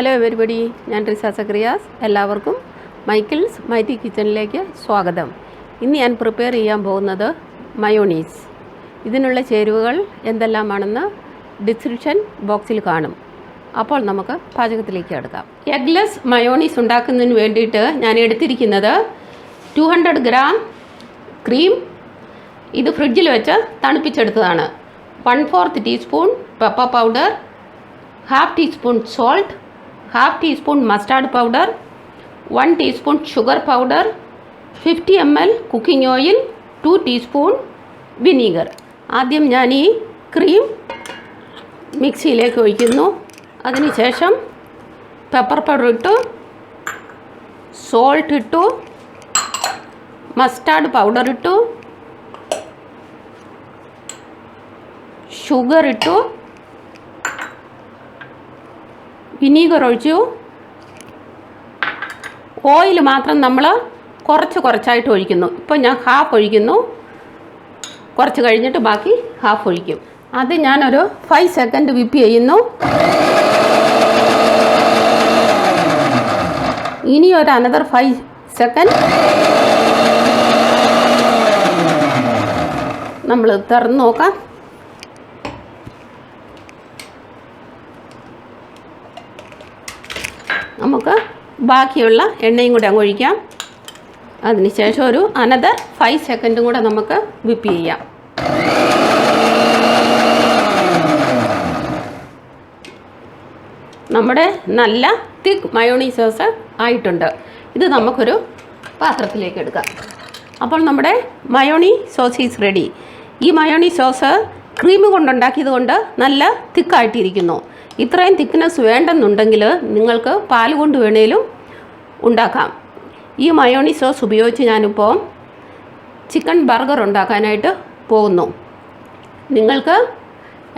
Hello everybody, ഞാൻ റിസ സക്രിയാസ്. എല്ലാവർക്കും Michael's mighty കിച്ചണിലേക്ക് സ്വാഗതം. ഇന്ന് ഞാൻ പ്രിപ്പയർ ചെയ്യാൻ പോകുന്നത് മയോണീസ്. ഇതിനുള്ള ചേരുവകൾ എന്തെല്ലാമാണെന്ന് ഡിസ്ക്രിപ്ഷൻ ബോക്സിൽ കാണും. അപ്പോൾ നമുക്ക് പാചകത്തിലേക്ക് എടുക്കാം. എഗ്ലെസ് മയോണീസ് ഉണ്ടാക്കുന്നതിന് വേണ്ടിയിട്ട് ഞാൻ എടുത്തിരിക്കുന്നത് 200 ഗ്രാം ക്രീം. ഇത് ഫ്രിഡ്ജിൽ വെച്ച് തണുപ്പിച്ചെടുത്തതാണ്. 1/4 teaspoon pepper powder, 1/2 teaspoon salt, 1/2 teaspoon mustard powder, 1 teaspoon sugar powder, 50 ml cooking oil, 2 teaspoon vinegar. ആദ്യം ഞാൻ ഈ ക്രീം മിക്സിയിലേക്ക് ഒഴിക്കുന്നു. അതിനുശേഷം പെപ്പർ പൗഡർ ഇട്ടു, സോൾട്ട് ഇട്ടു, മസ്റ്റാർഡ് പൗഡർ ഇട്ടു, ഷുഗർ ഇട്ടു, വിനീഗർ ഒഴിച്ചു. ഓയിൽ മാത്രം നമ്മൾ കുറച്ചായിട്ട് ഒഴിക്കുന്നു. ഇപ്പോൾ ഞാൻ ഹാഫ് ഒഴിക്കുന്നു. കുറച്ച് കഴിഞ്ഞിട്ട് ബാക്കി ഹാഫ് ഒഴിക്കും. അത് ഞാനൊരു 5 സെക്കൻഡ് വിപ്പ് ചെയ്യുന്നു. ഇനി ഒരു അനദർ 5 സെക്കൻഡ് നമ്മൾ തുറന്ന് നോക്കാം. നമുക്ക് ബാക്കിയുള്ള എണ്ണയും കൂടെ അങ്ങ് ഒഴിക്കാം. അതിനുശേഷം ഒരു അനദർ 5 സെക്കൻഡും കൂടെ നമുക്ക് വിപ്പ് ചെയ്യാം. നമ്മുടെ നല്ല തിക്ക് മയോണീസ് സോസ് ആയിട്ടുണ്ട്. ഇത് നമുക്കൊരു പാത്രത്തിലേക്ക് എടുക്കാം. അപ്പോൾ നമ്മുടെ മയോണി സോസ് ഈസ് റെഡി. ഈ മയോണി സോസ് ക്രീം കൊണ്ടുണ്ടാക്കിയത് കൊണ്ട് നല്ല തിക്കായിട്ടിരിക്കുന്നു. ഇത്രയും തിക്നെസ് വേണ്ടെന്നുണ്ടെങ്കിൽ നിങ്ങൾക്ക് പാൽ കൊണ്ട് വേണേലും ഉണ്ടാക്കാം. ഈ മയോണി സോസ് ഉപയോഗിച്ച് ഞാനിപ്പോൾ ചിക്കൻ ബർഗർ ഉണ്ടാക്കാനായിട്ട് പോകുന്നു. നിങ്ങൾക്ക്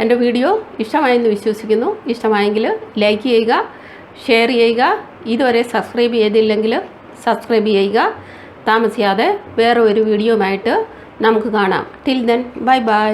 എൻ്റെ വീഡിയോ ഇഷ്ടമായെന്ന് വിശ്വസിക്കുന്നു. ഇഷ്ടമായെങ്കിൽ ലൈക്ക് ചെയ്യുക, ഷെയർ ചെയ്യുക. ഇതുവരെ സബ്സ്ക്രൈബ് ചെയ്തില്ലെങ്കിൽ സബ്സ്ക്രൈബ് ചെയ്യുക. താമസിയാതെ വേറെ ഒരു വീഡിയോയുമായിട്ട് നമുക്ക് കാണാം. Till then, bye bye.